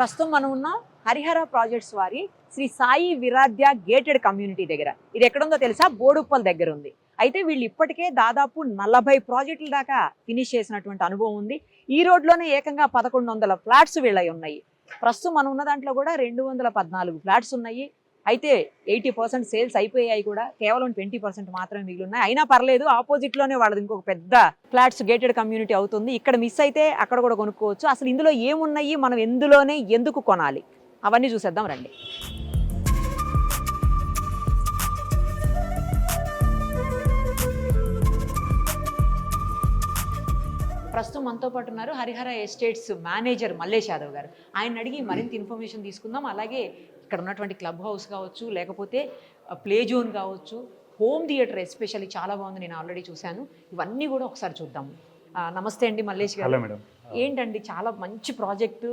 ప్రస్తుతం మనం ఉన్నాం హరిహర ప్రాజెక్ట్స్ వారి శ్రీ సాయి విరాధ్య గేటెడ్ కమ్యూనిటీ దగ్గర. ఇది ఎక్కడుందో తెలుసా? బోడుప్పల్ దగ్గర ఉంది. అయితే వీళ్ళు ఇప్పటికే దాదాపు 40 ప్రాజెక్టుల దాకా ఫినిష్ చేసినటువంటి అనుభవం ఉంది. ఈ రోడ్లోనే ఏకంగా 1100 ఫ్లాట్స్ వీళ్ళవి ఉన్నాయి. ప్రస్తుతం మనం ఉన్న దాంట్లో కూడా 214 ఫ్లాట్స్ ఉన్నాయి. అయితే 80% సేల్స్ అయిపోయాయి కూడా, కేవలం 20% మాత్రమే మిగిలి ఉన్నాయి. అయినా పర్లేదు, ఆపోజిట్లోనే వాళ్ళది ఇంకొక పెద్ద ఫ్లాట్స్ గేటెడ్ కమ్యూనిటీ అవుతుంది. ఇక్కడ మిస్ అయితే అక్కడ కూడా కొనుక్కోవచ్చు. అసలు ఇందులో ఏమున్నాయి, మనం ఎందులోనే ఎందుకు కొనాలి, అవన్నీ చూసేద్దాం రండి. ప్రస్తుతం మనతో పాటు ఉన్నారు హరిహర ఎస్టేట్స్ మేనేజర్ మల్లేష్ యాదవ్ గారు. ఆయన అడిగి మరింత ఇన్ఫర్మేషన్ తీసుకుందాం. అలాగే ఇక్కడ ఉన్నటువంటి క్లబ్ హౌస్ కావచ్చు, లేకపోతే ప్లే జోన్ కావచ్చు, హోమ్ థియేటర్ ఎస్పెషల్లీ చాలా బాగుంది, నేను ఆల్రెడీ చూశాను. ఇవన్నీ కూడా ఒకసారి చూద్దాము. నమస్తే అండి మల్లేష్ గారు. ఏంటండి, చాలా మంచి ప్రాజెక్టు,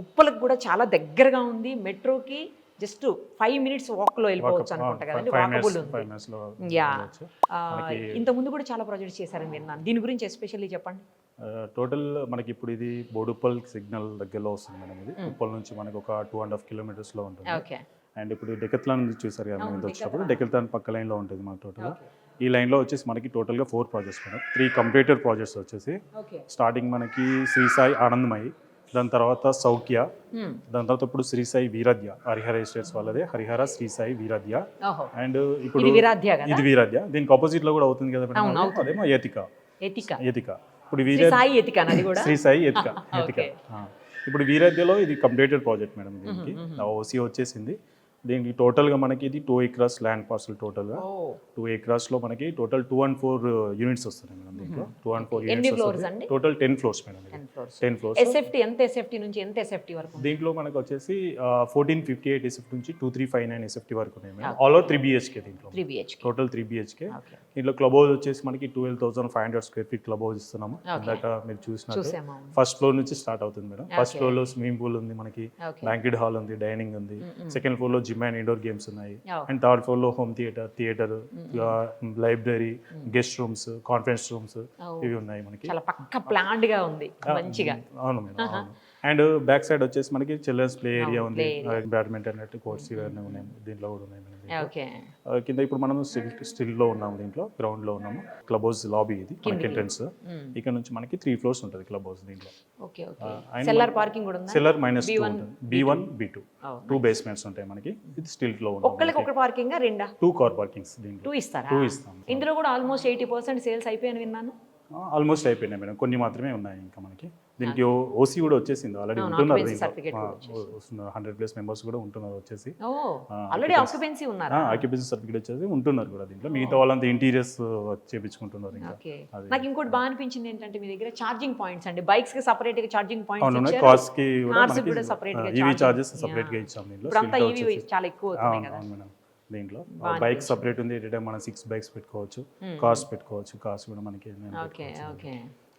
ఉప్పలకు కూడా చాలా దగ్గరగా ఉంది. మెట్రోకి జస్ట్ 5 minutes వాక్లో వెళ్ళిపోవచ్చు అనుకుంటా కదండి, వాకబుల్ ఉంది. యా, ఇంత ముందు కూడా చాలా ప్రాజెక్ట్స్ చేశారని విన్నాను. దీని గురించి ఎస్పెషల్లీ చెప్పండి. టోటల్ మనకి ఇప్పుడు ఇది బోడుప్పల్ సిగ్నల్ దగ్గరలో వస్తుంది మేడం. ఇది ఉప్పల్ నుంచి మనకి ఒక 2.5 kilometers ఉంటుంది. ఓకే. అండ్ ఇప్పుడు డెకత్లాన్ నుంచి చూసారు కదా మనం వచ్చినప్పుడు, డెకత్లాన్ పక్క లైన్లో ఉంటుంది మనకి టోటల్. ఈ లైన్లో వచ్చేసి మనకి టోటల్గా 4 ప్రాజెక్ట్స్ మేడం. 3 కంప్లీటెడ్ ప్రాజెక్ట్స్ వచ్చేసి స్టార్టింగ్ మనకి శ్రీ సాయి ఆనందమయి, దాని తర్వాత సౌఖ్య, దాని తర్వాత ఇప్పుడు శ్రీ సాయి వీరాధ్య, హరిహర ఎస్టేట్స్ వాళ్ళదే హరిహర శ్రీ సాయి వీరాధ్య. అండ్ ఇప్పుడు ఇది వీరాధ్య, దీనికి ఆపోజిట్ లో కూడా అవుతుంది కదా మేడం, అదేమో ఏతిక. ఇప్పుడు శ్రీ సాయి ఏతిక. ఇప్పుడు వీరాధ్యలో ఇది కంప్లీటెడ్ ప్రాజెక్ట్ మేడం. దీనికి ఓసీ వచ్చేసింది. దీనికి టోటల్గా మనకి ఇది 2 acres ల్యాండ్ పార్సల్. టోటల్గా 2 acres లో మనకి టోటల్ 2 and 4 యూనిట్స్ వస్తున్నాయి మేడం. దీంట్లో 2 and 4 units, total 10 floors madam. 10 floors. SFT ఎంత, ఎస్ఎఫ్టీ నుంచి ఎంత ఎస్ఎఫ్టీ వరకు? దీంట్లో మనకు వచ్చేసి 1458 ఎస్ఎఫ్టీ నుంచి 2359 ఎస్ఎఫ్టీ వరకు ఉన్నాయి మేడం. All over 3 BHK. దీంట్లో టోటల్ 3 BHK. దీంట్లో క్లబ్ హౌస్ వచ్చేసి మనకి 12,500 square feet క్లబ్ హౌస్ ఇస్తున్నాము. ఇందాక మీరు చూసినట్టు ఫస్ట్ ఫ్లోర్ నుంచి స్టార్ట్ అవుతుంది మేడం. ఫస్ట్ ఫ్లోర్ లో స్విమ్మింగ్ పూల్ ఉంది మనకి, బ్యాంకెట్ హాల్ ఉంది, డైనింగ్ ఉంది. సెకండ్ ఫ్లోర్ లో జిమ్ అండ్ ఇండోర్ గేమ్స్ ఉన్నాయి. అండ్ థర్డ్ ఫ్లోర్ లో home theatre, library, guest rooms, conference rooms ఇవి ఉన్నాయి మనకి. చాలా పక్క ప్లాన్డ్ గా ఉంది మంచిగా. అవును మేడం. అండ్ బ్యాక్ సైడ్ వచ్చేసి మనకి చిల్డ్రన్స్ ప్లే ఏరియా ఉంది, బ్యాడ్మింటన్ నెట్ కోర్ట్స్ ఇవన్నీ ఉన్నాయి. దీంట్లో కూడా ఉన్నాయి మేడం. కింద ఇప్పుడు మనం స్టిల్ లో ఉన్నాము, దీంట్లో గ్రౌండ్ లో ఉన్నాము. క్లబ్ హౌస్ లాబీ ఇది మనకి ఎంట్రన్స్. ఇక్కడ నుంచి మనకి 3 floors ఉంటుంది క్లబ్ హౌస్. దీంట్లో సెల్లర్ పార్కింగ్ కూడా ఉంది. సెల్లర్ -2 ఉంటుంది. B1 B2 2 basements ఉంటాయి మనకి. ఇది స్టిల్ లో ఉంది. ఒక్కరికి ఒక పార్కింగ్, రెండా? 2 car parkings. దీంట్లో 2 ఇస్తాం. ఇందులో కూడా ఆల్మోస్ట్ 80% సేల్స్ అయిపోయాయని విన్నాను. ఆల్మోస్ట్ అయిపోయినాయి మేడం, కొన్ని మాత్రమే ఉన్నాయి ఇంకా మనకి. దీనికి ఓసీ కూడా వచ్చేసింది, ఆల్రెడీ ఉంటున్నారు. 100+ మెంబర్స్ కూడా ఉంటున్నారు వచ్చేసి. ఆక్యుపెన్సీ సర్టిఫికేట్ వచ్చేసి ఉంటున్నారు కూడా దీంట్లో. మిగతా వాళ్ళంతా ఇంటీరియర్స్ చేపించుకుంటున్నారు. నాకు ఇంకోటి బాగా అనిపించింది ఏంటంటే, మీ దగ్గర ఛార్జింగ్ పాయింట్స్ అండి. బైక్స్ కి సెపరేట్ గా ఛార్జింగ్ పాయింట్స్, కార్స్ కి కూడా సెపరేట్ గా ఈవీ చార్జెస్ సెపరేట్ గా ఇచ్చాం దీంట్లో. ఇప్పుడంతా ఈవీ చాలా ఎక్కువ అవుతున్నాయి కదా మేడం. దీంట్లో బైక్ సపరేట్ ఉంది. ఎట్ మనం 6 bikes పెట్టుకోవచ్చు, కార్స్ పెట్టుకోవచ్చు. కార్స్ కూడా మనకి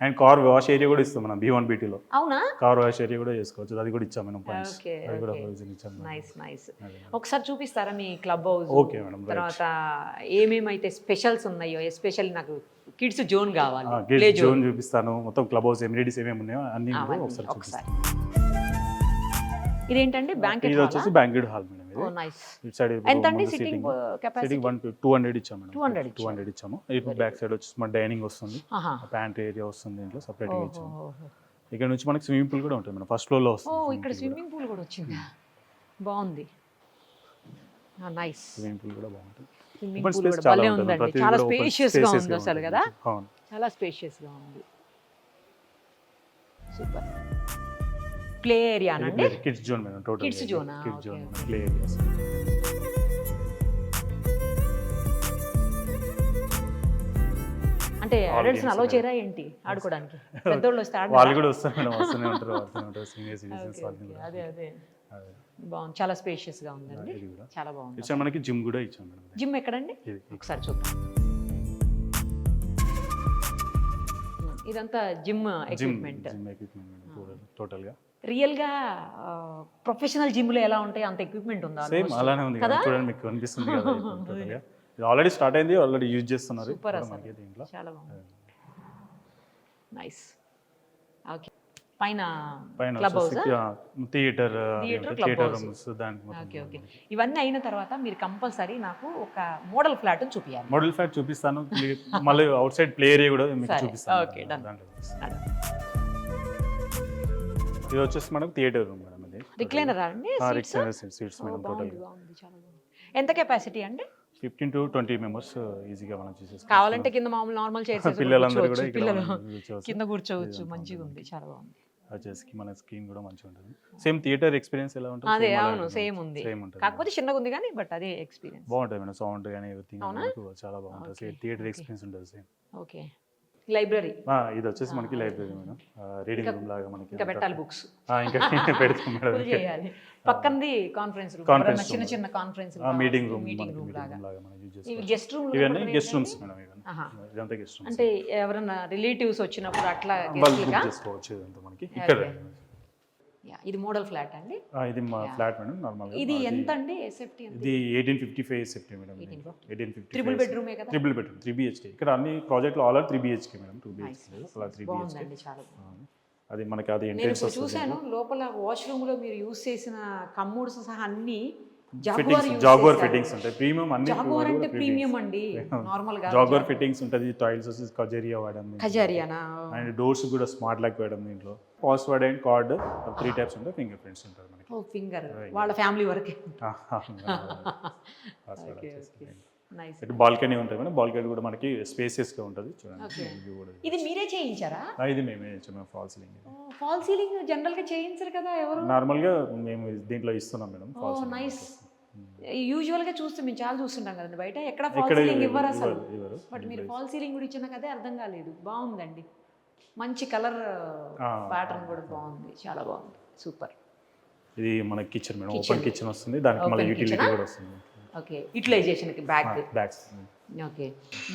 అండ్ కార్ వాష్ ఏరియా కూడా ఇస్తాం మనం B1 B2 లో. అవునా? కార్ వాష్ ఏరియా కూడా చేసుకోవచ్చు, అది కూడా ఇచ్చాం మనం. అది కూడా నైస్. ఒకసారి చూపిస్తారా మీ క్లబ్ హౌస్? Okay madam. తర్వాత ఏమేమైతే స్పెషల్స్ ఉన్నాయో, ఎస్పెషల్లీ నాకు కిడ్స్ జోన్ కావాలి. కిడ్స్ జోన్ చూపిస్తాను. మొత్తం క్లబ్ హౌస్ ఎమ్యూనిటీస్ ఏమేమి ఉన్నాయో అన్ని ఒకసారి చూపిస్తాను. ఇదేంటండి? Banquet hall. ఇది వచ్చేసి బ్యాంకెట్ హాల్ మేడం. ఓ నైస్. ఎంతండి సిట్టింగ్ కెపాసిటీ? 200 ఇచ్చాము మేడం. 200 ఇచ్చాము. ఇప్పుడు బ్యాక్ సైడ్ వచ్చేసి మన డైనింగ్ వస్తుంది, ప్యాంట్ ఏరియా వస్తుంది, దీంట్లో సెపరేట్ గా ఇచ్చాము. ఇక్కడ నుంచి మనకి స్విమ్మింగ్ పూల్ కూడా ఉంటుంది మేడం. ఫస్ట్ ఫ్లోర్ లో వస్తుంది. ఓ, ఇక్కడ స్విమ్మింగ్ పూల్ కూడా వచ్చిందా? బాగుంది. నైస్. స్విమ్మింగ్ పూల్ కూడా బాగుంటుంది. స్విమ్మింగ్ పూల్ కూడా భలే ఉందండి. చాలా స్పేషియస్ గా ఉంది అసలు కదా. అవును, చాలా స్పేషియస్ గా ఉంది. సూపర్. ప్లే ఏరియా అంటే kids zone madam. Total kids zone, play areas. అంటే అడల్ట్స్ అలౌ చేయరా ఏంటి ఆడుకోవడానికి? పెద్దోళ్ళు వస్తే వాళ్ళు కూడా వస్తారు మేడం, వస్తూనే ఉంటారు సీనియర్ సిటిజన్స్ వాళ్ళు. అదే బాగుంది, చాలా స్పేషియస్ గా ఉందండి, చాలా బాగుంది. ఇచ్చాం మనకి జిమ్ కూడా ఇచ్చాం మేడం. జిమ్ ఎక్కడండి? ఒకసారి చూద్దాం. ఇదంతా జిమ్ ఎక్విప్మెంట్ టోటల్ గా. రియల్ గా ప్రొఫెషనల్ జిమ్ లో ఎలా ఉంటాయి అంత ఎక్విప్మెంట్ ఉందా? సేమ్ అలానే ఉంది కదా, చూడండి మీకు కనిపిస్తుంది కదా. ఇది ఆల్రెడీ స్టార్ట్ అయింది, ఆల్రెడీ యూజ్ చేస్తున్నారు. సూపర్ అసలు, చాలా బాగుంది. నైస్. ఓకే, పైన పైన క్లబ్ హౌస్. వచ్చేసి theatre club theatre house. Rooms దానికి ఓకే ఓకే. మొత్తం ఇవన్నీ అయిన తర్వాత మీరు కంపల్సరీ నాకు ఒక మోడల్ ఫ్లాట్ చూపించాలి. మోడల్ ఫ్లాట్ చూపిస్తాను. మళ్ళీ అవుట్ సైడ్ ప్లే ఏరియా కూడా మీకు సరే, చూపిస్తాను. Okay, done. దాంట్లో చూపిస్తాను. ఇది వచ్చేసి మనకు థియేటర్ రూమ్ మేడం. ఇది రిక్లైనర్ అండి? Recliner seats madam. టోటల్ బాగుంది, చాలా బాగుంది. ఎంత కెపాసిటీ అండి? 15 to 20 మెంబర్స్ ఈజీగా మనం చూసేసుకోవచ్చు. కావాలంటే కింద మామూలు నార్మల్ చైర్స్ పిల్లలందరూ కూడా ఇక్కడ పిల్లలు మనం కూర్చోవచ్చు. కింద కూర్చోవచ్చు, మంచిగా ఉంది, చాలా బాగుంది. వచ్చేసి మన స్క్రీన్ కూడా మంచిగా ఉంటుంది. సేమ్ థియేటర్ ఎక్స్పీరియన్స్ ఎలా ఉంటుంది? అదే, Same అవును, అలాగే సేమ్ ఉంది. సేమ్ ఉంటుంది. కాకపోతే చిన్నగా ఉంది కానీ బట్ అదే ఎక్స్పీరియన్స్. బాగుంటుంది మేడం. సౌండ్ కానీ ఎవ్రీథింగ్ అవునా? చాలా బాగుంటుంది. Okay, థియేటర్ ఎక్స్పీరియన్స్ ఉంటుంది సేమ్. ఓకే. లైబ్రరీ ఇది వచ్చేసి మనకి లైబ్రరీ మేడం. రీడింగ్ రూమ్ లాగా మనకి ఇంకా పెట్టాలి బుక్స్. ఇంకా పెడతాం మేడం. ఫుల్ చేయాలి. పక్కంది కాన్ఫరెన్స్ రూమ్, Conference చిన్న room. చిన్న conference meeting room meeting room లాగా. లాగా మనం యూజ్ ఇవి చేసుకోవచ్చు. గెస్ట్ రూమ్ ఇవన్నీ గెస్ట్ రూమ్స్ మేడం. ఆహా. ఇదంతా గెస్ట్ రూమ్స్. అంటే ఎవరైనా రిలేటివ్స్ వచ్చినప్పుడు అట్లా వాళ్ళు గెస్ట్లుగా? బుక్ చేసుకోవచ్చు. ఇదంతా మనకి ఇక్కడ. యా, ఇది మోడల్ ఫ్లాట్ అండి. ఇది మా ఫ్లాట్ మేడం. నార్మల్ ఇది ఎంత అండి ఎస్ఎఫ్టీ? ఇది 1855 సెఫ్టీ మేడం. 1855. ట్రిపుల్ బెడ్రూమే కదా? Triple bedroom 3 BHK. ఇక్కడ అన్ని ప్రాజెక్టులు all are 3 BHK madam. 2 BHK అలా 3 BHK. బాగుందండి, చాలా బాగుంది. అది మనకి అది నేను ఎంట్రన్స్ ఇప్పుడు వస్తుంది. చూశాను లోపల వాష్రూమ్ లో మీరు యూజ్ చేసిన కమ్మోడ్స్ సహా అన్ని జాగ్వర్ ఫిట్టింగ్స్ ఉంటాయి. ప్రీమియం అన్ని. జాగ్వర్ అంటే ప్రీమియం అండి, నార్మల్ గా జాగ్వర్ ఫిట్టింగ్స్ ఉంటుంది. టైల్స్ వచ్చేసి కజరియా వాడడం. ఖజారియానా? అండ్ డోర్స్ కూడా స్మార్ట్ లాక్ వేయడం దీంట్లో. పాస్వర్డ్ అండ్ కార్డ్ 3 టైప్స్ ఉంటాయి. ఫింగర్ ప్రింట్స్ ఉంటుంది మనకి. ఓ, ఫింగర్ వాళ్ళ ఫ్యామిలీ వరకే. పాస్వర్డ్ ఓకే, వచ్చేసి. ఓకే. నైస్. ఇటు బాల్కనీ ఉంటుంది మేడం. బాల్కనీ కూడా మనకి స్పేసియస్ గా ఉంటుంది. చూడండి ఓకే. ఇది కూడా. ఇది మీరే చేయించారా? ఇది మేమే ఇచ్చాము. Fall ceiling. Fall ceiling general గా చేయించరు కదా ఎవరు? నార్మల్ గా మేము దీంట్లో ఇస్తున్నాం మేడం. ఓ, నైస్. యూజువల్ గా చూస్తే మేము చాలా చూస్తుంటాం కదండి బయట, ఎక్కడ ఫాల్ ఇక్కడ సీలింగ్ ఇవ్వరు అసలు. ఇవ్వరు. బట్ మీరు ఫాల్ సీలింగ్ కూడా ఇచ్చిన కదే అర్థం కాలేదు. బాగుందండి, మంచి కలర్ ప్యాటర్న్ కూడా బాగుంది, చాలా బాగుంది, సూపర్. ఇది మన కిచెన్ మేడం. ఓపెన్ కిచెన్ వస్తుంది. దానికి మళ్ళీ యూటిలిటీ కూడా వస్తుంది. ఓకే, యూటిలైజేషన్ కి బ్యాక్. Backs okay.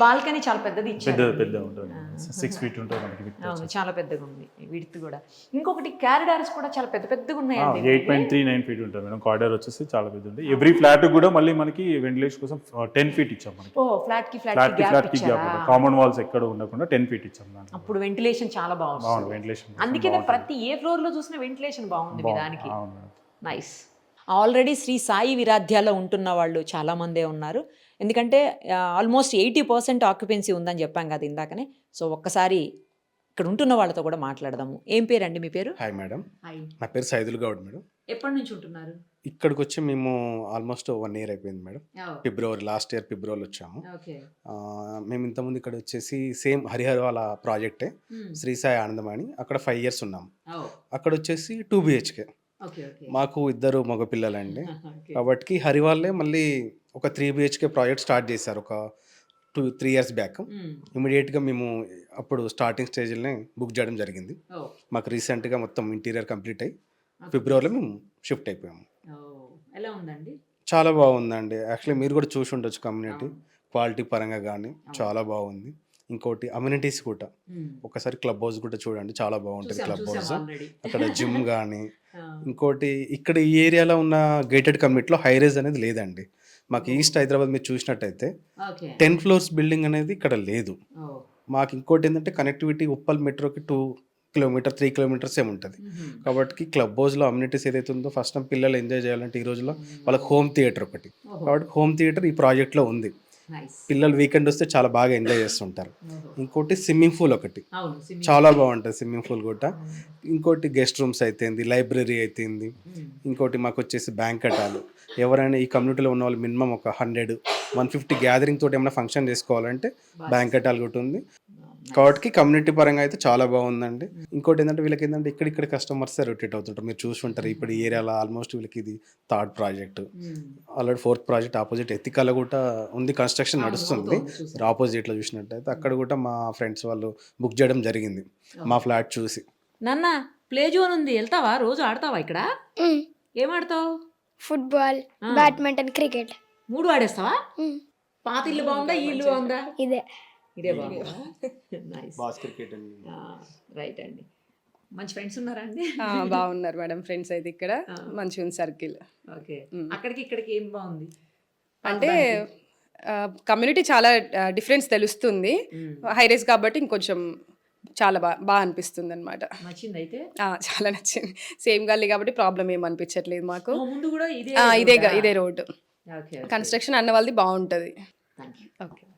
బాల్కనీ చాలా పెద్దది ఇచ్చారు. పెద్ద ఉంటుంది. 6 feet ఉంటుంది మనకి. అవును, చాలా పెద్దగా ఉంది విడ్త్ కూడా. ఇంకొకటి క్యారిడార్స్ కూడా చాలా పెద్ద పెద్దగా ఉన్నాయండి. 8.39 feet ఉంటుంది మేడం. కారిడార్ వచ్చేసి చాలా పెద్ద ఉంది. ఎవ్రీ ఫ్లాట్ కూడా మళ్ళీ మనకి వెంటిలేషన్ కోసం 10 feet ఇచ్చాం మనకి. ఓ, ఫ్లాట్ కి ఫ్లాట్ కి గ్యాప్. కామన్ వాల్స్ ఎక్కడ ఉండకుండా 10 feet ఇచ్చాం దాంట్లో. అప్పుడు వెంటిలేషన్ చాలా బాగుంది. వెంటిలేషన్. అందుకనే ప్రతి ఏ ఫ్లోర్ లో చూసినా వెంటిలేషన్ బాగుంది మీ దానికి. అవును madam. Nice. Already Sri Sai విరాధ్యాలో ఉంటున్న వాళ్ళు చాలామందే ఉన్నారు. ఎందుకంటే ఆల్మోస్ట్ 80% ఆక్యుపెన్సీ ఉందని చెప్పాం కదా ఇందాకనే. సో ఒక్కసారి ఇక్కడ ఉంటున్న వాళ్ళతో కూడా మాట్లాడదాము. ఏం పేరండి మీ పేరు? Hi madam, hi. నా పేరు సైదుల్ గౌడ్ మేడం. ఎప్పటి నుంచి ఉంటున్నారు? ఇక్కడికి వచ్చి మేము ఆల్మోస్ట్ 1 year అయిపోయింది మేడం. లాస్ట్ ఇయర్ ఫిబ్రవరిలో వచ్చాము. ఓకే. మేము ఇంతకుముందు ఇక్కడ వచ్చేసి సేమ్ హరిహర్ వాళ్ళ ప్రాజెక్టే శ్రీ సాయి ఆనందమణి. అక్కడ 5 years ఉన్నాము. అక్కడ వచ్చేసి 2 BHK. మాకు 2 మగపిల్లలండి. కాబట్టి హరి వాళ్ళే మళ్ళీ ఒక 3 BHK ప్రాజెక్ట్ స్టార్ట్ చేశారు ఒక 2-3 years బ్యాక్. ఇమీడియట్గా మేము అప్పుడు స్టార్టింగ్ స్టేజ్లోనే బుక్ చేయడం జరిగింది. మాకు రీసెంట్గా మొత్తం ఇంటీరియర్ కంప్లీట్ అయ్యి ఫిబ్రవరిలో మేము షిఫ్ట్ అయిపోయాము. ఎలా ఉందండి? చాలా బాగుందండి. యాక్చువల్లీ మీరు కూడా చూసి ఉండొచ్చు. కమ్యూనిటీ క్వాలిటీ పరంగా కానీ చాలా బాగుంది. ఇంకోటి అమ్యూనిటీస్ కూడా ఒకసారి క్లబ్ హౌస్ కూడా చూడండి, చాలా బాగుంటుంది క్లబ్ హౌస్. అక్కడ జిమ్ కానీ ఇంకోటి ఇక్కడ ఈ ఏరియాలో ఉన్న గేటెడ్ కమ్యూనిటీలో హైరేజ్ అనేది లేదండి. మాకు ఈస్ట్ హైదరాబాద్ మీరు చూసినట్టయితే 10 floors బిల్డింగ్ అనేది ఇక్కడ లేదు. మాకు ఇంకోటి ఏంటంటే కనెక్టివిటీ ఉప్పల్ మెట్రోకి 2 kilometers 3 kilometers ఏముంటుంది. కాబట్టి క్లబ్ హౌస్లో అమ్యూనిటీస్ ఏదైతే ఉందో ఫస్ట్ టైం పిల్లలు ఎంజాయ్ చేయాలంటే ఈ రోజుల్లో వాళ్ళకి హోమ్ థియేటర్ ఒకటి. కాబట్టి హోమ్ థియేటర్ ఈ ప్రాజెక్ట్లో ఉంది. పిల్లలు వీకెండ్ వస్తే చాలా బాగా ఎంజాయ్ చేస్తుంటారు. ఇంకోటి స్విమ్మింగ్ పూల్ ఒకటి చాలా బాగుంటుంది, స్విమ్మింగ్ పూల్ కూడా. ఇంకోటి గెస్ట్ రూమ్స్ అయితేంది, లైబ్రరీ అయితేంది. ఇంకోటి మాకు వచ్చేసి బ్యాంకెట్ హాల్. ఎవరైనా ఈ కమ్యూనిటీలో ఉన్న వాళ్ళు మినిమం ఒక 100-150 గ్యాదరింగ్ తోటి ఏమైనా ఫంక్షన్ చేసుకోవాలంటే బ్యాంకెట్ హాల్ కూడా ఉంది. కాబట్టి కమ్యూనిటీ పరంగా అయితే చాలా బాగుందండి. ఇంకోటి ఏంటంటే వీళ్ళకి ఏంటంటే ఇక్కడ కస్టమర్స్ రొటేట్ అవుతుంటారు. మీరు చూసుంటారు ఇప్పుడు ఈ ఏరియాలో ఆల్మోస్ట్ వీళ్ళకి ఇది 3rd project. Already 4th project opposite ఎత్తికల కూడా ఉంది, కన్స్ట్రక్షన్ నడుస్తుంది. ఆపోజిట్లో చూసినట్టయితే అక్కడ కూడా మా ఫ్రెండ్స్ వాళ్ళు బుక్ చేయడం జరిగింది మా ఫ్లాట్ చూసి. నాన్న ప్లే జోన్ ఉంది, వెళ్తావా? రోజు ఆడతావా ఇక్కడ? ఏం ఆడతావు? ఫుట్బాల్, బ్యాడ్మింటన్, క్రికెట్ 3 ఆడేస్తావా? పాత ఇల్లు బాగుందా, ఈ ఇల్లు బాగుందా? ఇదే బాగుందా? నైస్. క్రికెట్ రైట్ అండి. మంచి ఫ్రెండ్స్ ఉన్నారా అండి? బాగున్నారు మేడం ఫ్రెండ్స్ అయితే ఇక్కడ. మంచిగా ఉంది సర్కిల్. ఓకే. అక్కడికి ఇక్కడికి ఏం బాగుంది అంటే కమ్యూనిటీ చాలా డిఫరెన్స్ తెలుస్తుంది. హైరేస్ కాబట్టి ఇంకొంచెం చాలా బాగా అనిపిస్తుంది అనమాట. నచ్చింది అయితే చాలా నచ్చింది. సేమ్ గల్లీ కాబట్టి ప్రాబ్లం ఏం అనిపించట్లేదు మాకు. ముందు కూడా ఇదే రోడ్డు. ఓకే కన్స్ట్రక్షన్ అన్న వాళ్ళది బాగుంటుంది. Thank you. ఓకే.